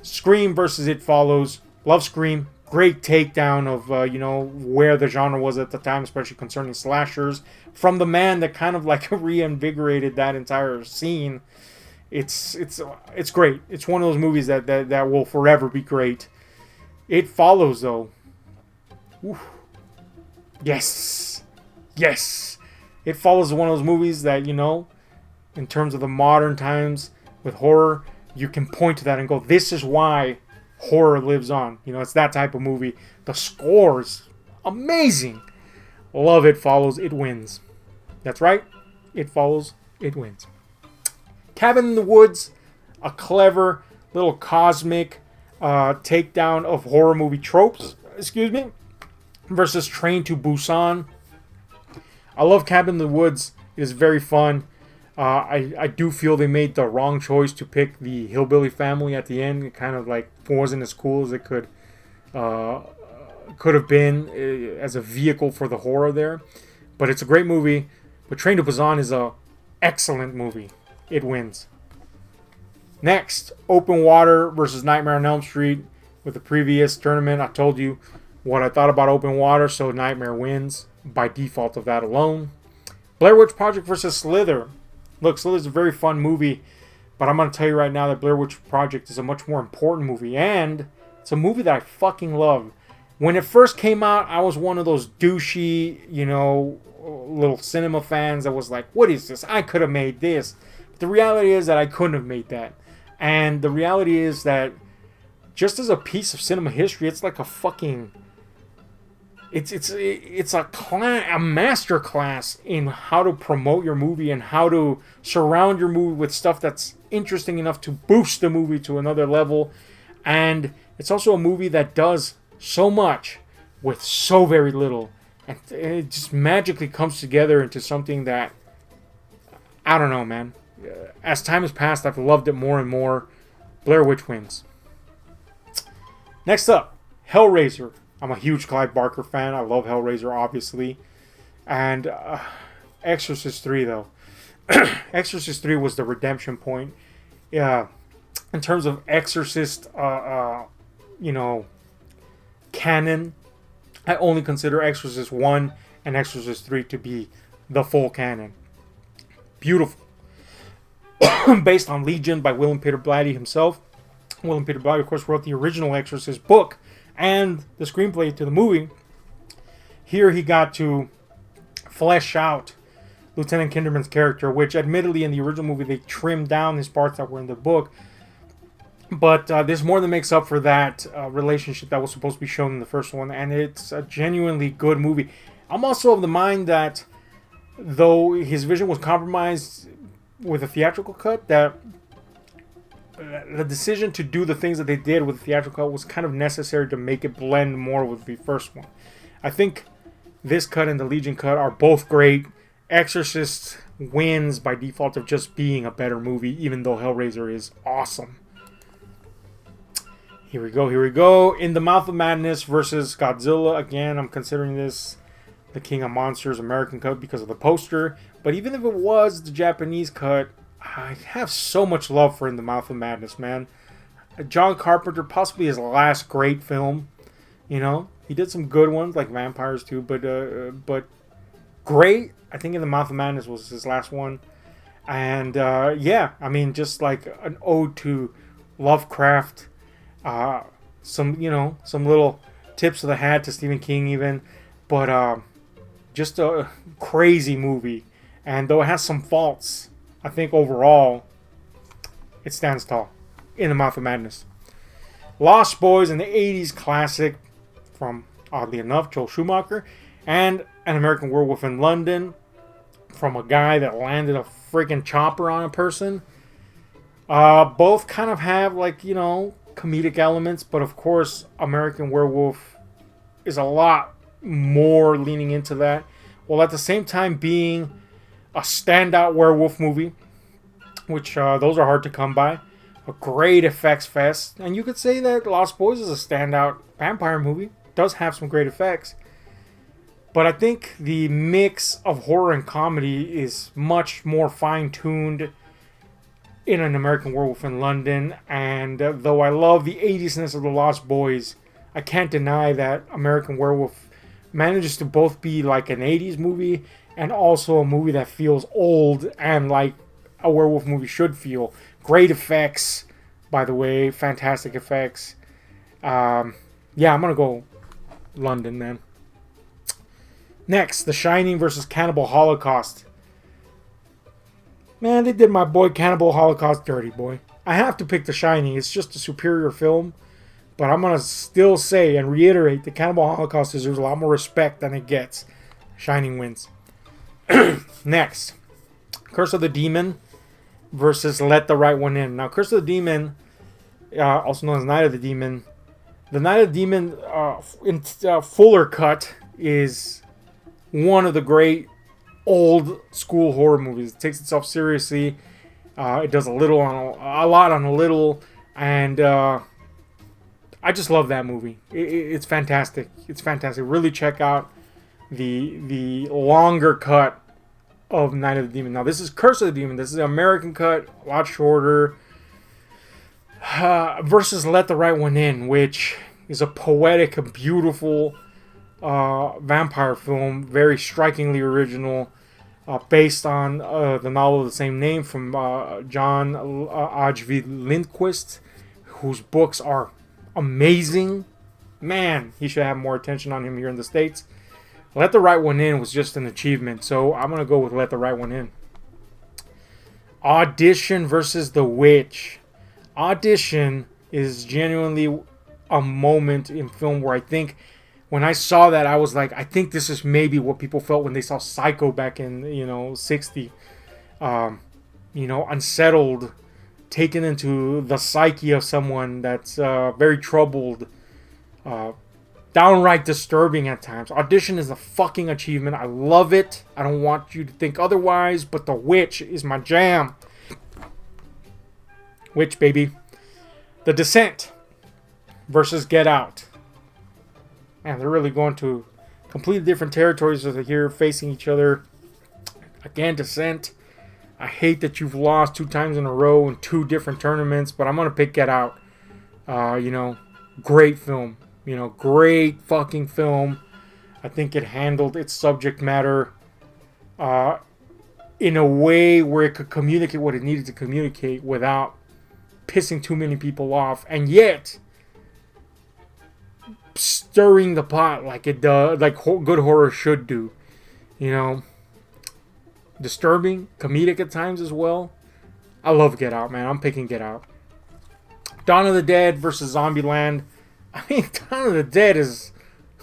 Scream versus It Follows. Love Scream. Great takedown of, where the genre was at the time, especially concerning slashers. From the man that kind of like reinvigorated that entire scene. It's great. It's one of those movies that will forever be great. It Follows, though. Oof. Yes. Yes. It Follows one of those movies that, in terms of the modern times with horror, you can point to that and go, this is why horror lives on. It's that type of movie. The score is amazing. Love It Follows. It wins. That's right. It Follows. It wins. Cabin in the Woods. A clever little cosmic takedown of horror movie tropes. Versus Train to Busan. I love Cabin in the Woods. It is very fun. I do feel they made the wrong choice to pick the hillbilly family at the end. It kind of like wasn't as cool as it could have been as a vehicle for the horror there. But it's a great movie. But Train to Busan is a excellent movie. It wins. Next, Open Water versus Nightmare on Elm Street. With the previous tournament, I told you what I thought about Open Water, so Nightmare wins by default of that alone. Blair Witch Project versus Slither. Look, Slither's a very fun movie, but I'm going to tell you right now that Blair Witch Project is a much more important movie, and it's a movie that I fucking love. When it first came out, I was one of those douchey, little cinema fans that was like, what is this? I could have made this. But the reality is that I couldn't have made that. And the reality is that just as a piece of cinema history, it's like a fucking... It's a master class in how to promote your movie and how to surround your movie with stuff that's interesting enough to boost the movie to another level. And it's also a movie that does so much with so very little. And it just magically comes together into something that, I don't know, man. As time has passed, I've loved it more and more. Blair Witch wins. Next up, Hellraiser. I'm a huge Clive Barker fan. I love Hellraiser, obviously. And Exorcist 3, though. Exorcist 3 was the redemption point. In terms of Exorcist, canon, I only consider Exorcist 1 and Exorcist 3 to be the full canon. Beautiful. Based on Legion by William Peter Blatty himself. William Peter Blatty, of course, wrote the original Exorcist book and the screenplay to the movie. Here he got to flesh out Lieutenant Kinderman's character, which admittedly in the original movie they trimmed down his parts that were in the book. But this more than makes up for that relationship that was supposed to be shown in the first one, and it's a genuinely good movie. I'm also of the mind that though his vision was compromised with a theatrical cut that the decision to do the things that they did with the theatrical cut was kind of necessary to make it blend more with the first one. I think this cut and the Legion cut are both great. Exorcist wins by default of just being a better movie, even though Hellraiser is awesome. Here we go. In the Mouth of Madness versus Godzilla. Again, I'm considering this the King of Monsters American cut because of the poster. But even if it was the Japanese cut, I have so much love for In the Mouth of Madness, man. John Carpenter, possibly his last great film. You know, he did some good ones like Vampires too, but great. I think In the Mouth of Madness was his last one. And yeah, I mean, just like an ode to Lovecraft. Some little tips of the hat to Stephen King even. But just a crazy movie. And though it has some faults, I think overall it stands tall. In the Mouth of Madness. Lost Boys, in the 80s classic from, oddly enough, Joel Schumacher. And An American Werewolf in London from a guy that landed a freaking chopper on a person. Both kind of have, like, you know, comedic elements. But of course, American Werewolf is a lot more leaning into that. While at the same time being a standout werewolf movie. Which those are hard to come by. A great effects fest. And you could say that Lost Boys is a standout vampire movie. It does have some great effects. But I think the mix of horror and comedy is much more fine-tuned in An American Werewolf in London. And though I love the 80s-ness of the Lost Boys, I can't deny that American Werewolf manages to both be like an 80s movie and also a movie that feels old and like a werewolf movie should feel. Great effects, by the way. Fantastic effects. Yeah, I'm going to go London, man. Next, The Shining versus Cannibal Holocaust. Man, they did my boy Cannibal Holocaust dirty, boy. I have to pick The Shining. It's just a superior film. But I'm going to still say and reiterate that Cannibal Holocaust deserves a lot more respect than it gets. Shining wins. Next, Curse of the Demon versus Let the Right One In. Now, Curse of the Demon, also known as Night of the Demon. The Night of the Demon in fuller cut is one of the great old school horror movies. It takes itself seriously. It does a lot on a little, and I just love that movie. It's fantastic. It's fantastic. Really check out the longer cut of Night of the Demon. Now, this is Curse of the Demon. This is the American cut, a lot shorter. Versus Let the Right One In, which is a poetic, a beautiful vampire film, very strikingly original, based on the novel of the same name from John Ajvi Lindquist, whose books are amazing. Man, he should have more attention on him here in the States. Let the Right One In was just an achievement, so I'm going to go with Let the Right One In. Audition versus The Witch. Audition is genuinely a moment in film where I think when I saw that, I was like, I think this is maybe what people felt when they saw Psycho back in, 60. Unsettled, taken into the psyche of someone that's very troubled, downright disturbing at times. Audition is a fucking achievement. I love it. I don't want you to think otherwise, but The Witch is my jam. Witch, baby. The Descent versus Get Out. Man, they're really going to completely different territories as they're here facing each other. Again, Descent. I hate that you've lost 2 times in a row in 2 different tournaments, but I'm going to pick Get Out. Great film. Great fucking film. I think it handled its subject matter in a way where it could communicate what it needed to communicate without pissing too many people off, and yet stirring the pot like it does, like good horror should do. Disturbing, comedic at times as well. I love Get Out, man. I'm picking Get Out. Dawn of the Dead versus Zombieland. I mean, Dawn of the Dead is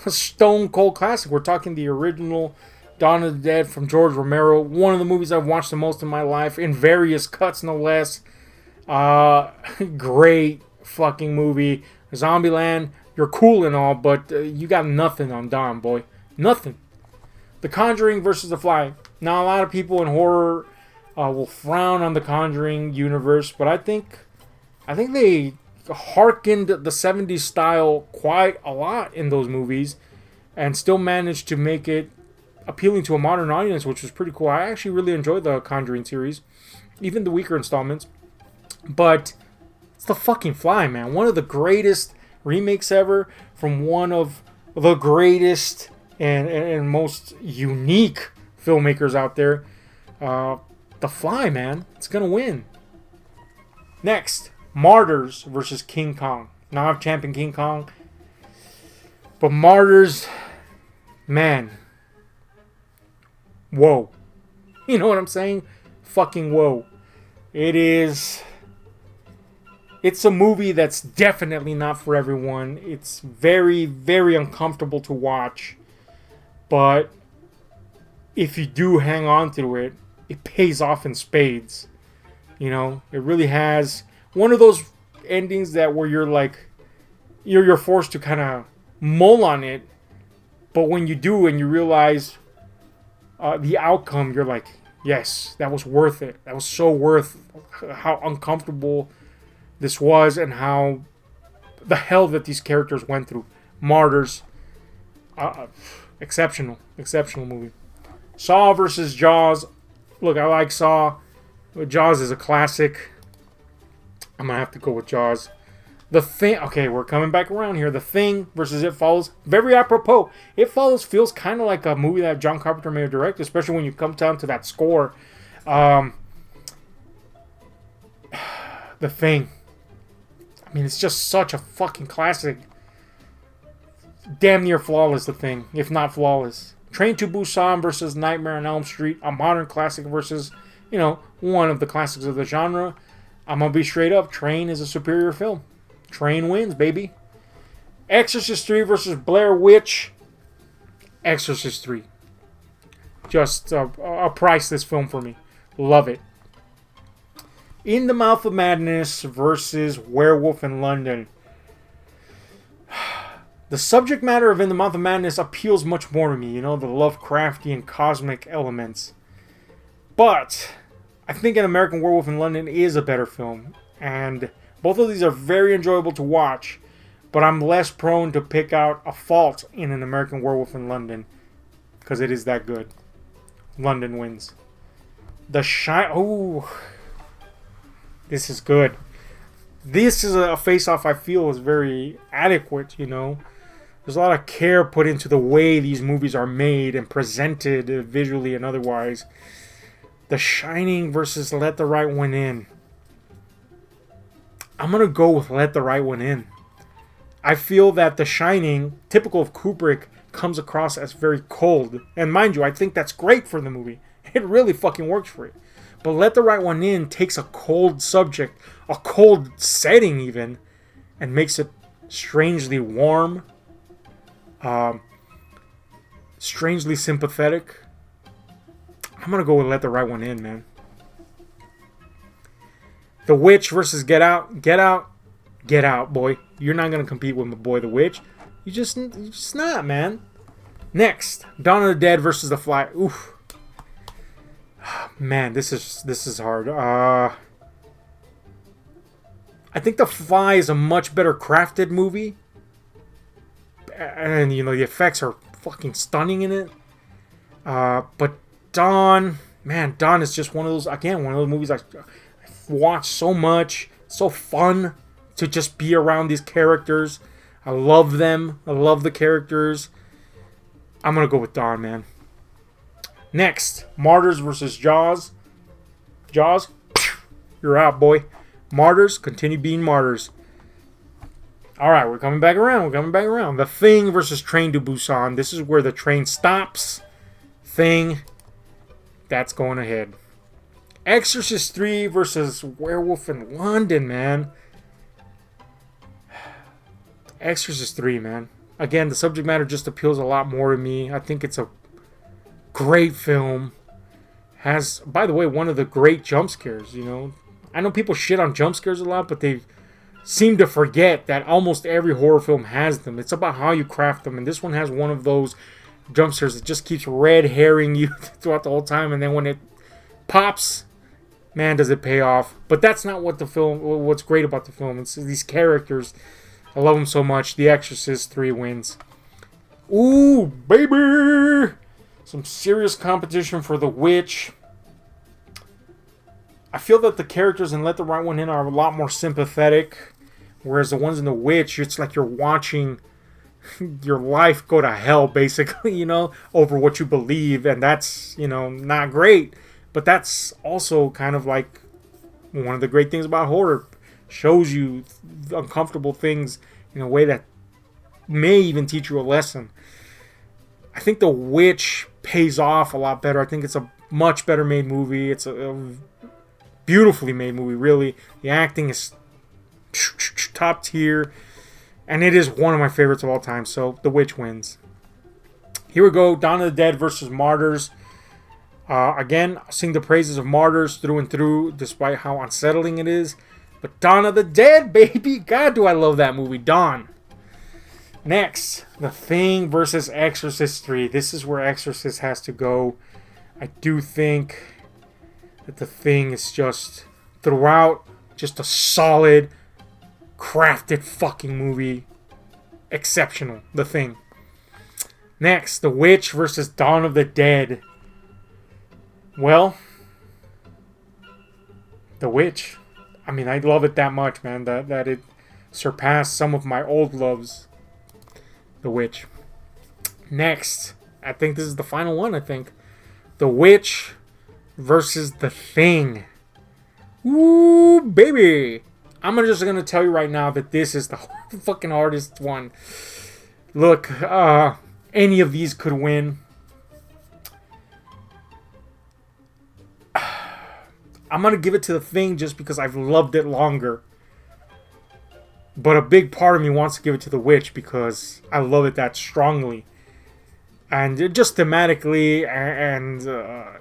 a stone cold classic. We're talking the original Dawn of the Dead from George Romero. One of the movies I've watched the most in my life, in various cuts no less. Great fucking movie. Zombieland, you're cool and all, but you got nothing on Dawn, boy. Nothing. The Conjuring versus The Fly. Now, a lot of people in horror will frown on the Conjuring universe, but I think they harkened the 70s style quite a lot in those movies and still managed to make it appealing to a modern audience, which was pretty cool. I actually really enjoyed the Conjuring series, even the weaker installments. But it's The fucking Fly, man. One of the greatest remakes ever from one of the greatest and most unique filmmakers out there. The Fly, man. It's going to win. Next, Martyrs versus King Kong. Now I've championed King Kong. But Martyrs, man. Whoa. You know what I'm saying? Fucking whoa. It's a movie that's definitely not for everyone. It's very, very uncomfortable to watch. But if you do hang on to it, it pays off in spades. You know, it really has one of those endings that where you're like, you're forced to kind of mull on it. But when you do and you realize the outcome, you're like, yes, that was worth it. That was so worth how uncomfortable this was and how the hell that these characters went through. Martyrs, exceptional movie. Saw versus Jaws. Look, I like Saw, but Jaws is a classic. I'm gonna have to go with Jaws. The Thing. Okay, we're coming back around here. The Thing versus It Follows. Very apropos. It Follows feels kind of like a movie that John Carpenter may have directed, especially when you come down to that score. The Thing. I mean, it's just such a fucking classic. Damn near flawless, The Thing, if not flawless. Train to Busan versus Nightmare on Elm Street. A modern classic versus, one of the classics of the genre. I'm going to be straight up. Train is a superior film. Train wins, baby. Exorcist 3 versus Blair Witch. Exorcist 3. Just a priceless film for me. Love it. In the Mouth of Madness versus Werewolf in London. The subject matter of In the Mouth of Madness appeals much more to me, the Lovecraftian cosmic elements. But I think An American Werewolf in London is a better film. And both of these are very enjoyable to watch. But I'm less prone to pick out a fault in An American Werewolf in London. Because it is that good. London wins. The Shine... Oh, this is good. This is a face-off I feel is very adequate, There's a lot of care put into the way these movies are made and presented visually and otherwise. The Shining versus Let the Right One In. I'm going to go with Let the Right One In. I feel that The Shining, typical of Kubrick, comes across as very cold. And mind you, I think that's great for the movie. It really fucking works for it. But Let the Right One In takes a cold subject, a cold setting even, and makes it strangely warm, strangely sympathetic. I'm going to go with Let the Right One In, man. The Witch versus Get Out. Get Out. Get Out, boy. You're not going to compete with my boy, The Witch. You're just not, man. Next, Dawn of the Dead versus The Fly. Oof. Man, this is hard. I think The Fly is a much better crafted movie. And, the effects are fucking stunning in it. But Dawn is just one of those movies I've watched so much. It's so fun to just be around these characters. I love them. I love the characters. I'm going to go with Dawn, man. Next, Martyrs versus Jaws. Jaws, you're out, boy. Martyrs, continue being martyrs. Alright, we're coming back around. The Thing versus Train to Busan. This is where the train stops. Thing, that's going ahead. Exorcist 3 versus Werewolf in London, man. Exorcist 3, man. Again, the subject matter just appeals a lot more to me. I think it's a Great film. Has, by the way, one of the great jump scares, you know. I know people shit on jump scares a lot, but they seem to forget that almost every horror film has them. It's about how you craft them, and this one has one of those jump scares that just keeps red herring you throughout the whole time, and then when it pops, man, does it pay off. But that's not what's great about the film. It's these characters. I love them so much. The Exorcist 3 wins. Ooh, baby! Some serious competition for The Witch. I feel that the characters in Let the Right One In are a lot more sympathetic, whereas the ones in The Witch, it's like you're watching your life go to hell, basically, you know, over what you believe, and that's, you know, not great. But that's also kind of like one of the great things about horror. Shows you uncomfortable things in a way that may even teach you a lesson. I think The Witch pays off a lot better. I think it's a much better made movie. It's a beautifully made movie, really. The acting is top tier. And it is one of my favorites of all time. So The Witch wins. Here we go. Dawn of the Dead versus Martyrs. Again, I sing the praises of Martyrs through and through, despite how unsettling it is. But Dawn of the Dead, baby. God, do I love that movie. Dawn. Next, The Thing versus Exorcist 3. This is where Exorcist has to go. I do think that The Thing is just, throughout, just a solid, crafted fucking movie. Exceptional. The Thing. Next, The Witch versus Dawn of the Dead. Well, The Witch. I mean, I love it that much, man, that it surpassed some of my old loves. The Witch. Next, I think this is the final one, I think. The Witch versus The Thing. Ooh, baby. I'm just going to tell you right now that this is the fucking hardest one. Look, any of these could win. I'm going to give it to The Thing just because I've loved it longer. But a big part of me wants to give it to The Witch because I love it that strongly. And it just thematically, and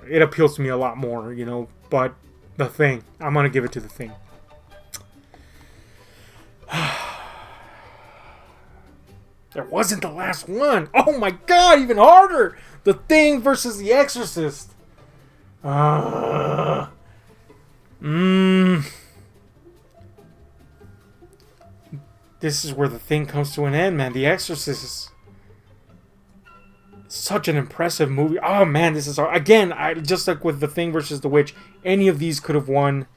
it appeals to me a lot more, you know. But The Thing, I'm going to give it to The Thing. There wasn't the last one. Oh my god, even harder. The Thing versus The Exorcist. This is where The Thing comes to an end, man. The Exorcist is such an impressive movie. Oh man, this is hard. Again, just like with The Thing versus The Witch, any of these could have won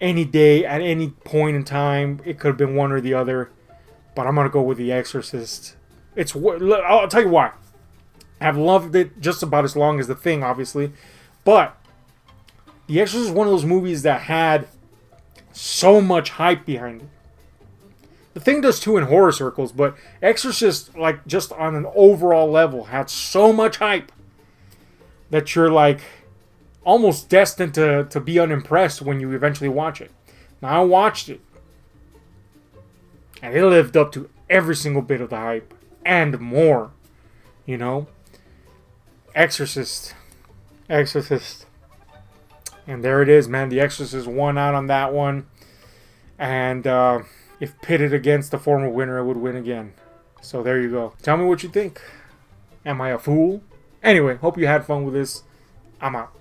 any day at any point in time. It could have been one or the other, but I'm gonna go with The Exorcist. I'll tell you why. I've loved it just about as long as The Thing, obviously, but The Exorcist is one of those movies that had so much hype behind it. The Thing does too in horror circles, but Exorcist, like, just on an overall level, had so much hype that you're, like, almost destined to be unimpressed when you eventually watch it. Now, I watched it, and it lived up to every single bit of the hype, and more, you know? Exorcist. And there it is, man. The Exorcist won out on that one. And if pitted against the former winner, it would win again. So there you go. Tell me what you think. Am I a fool? Anyway, hope you had fun with this. I'm out.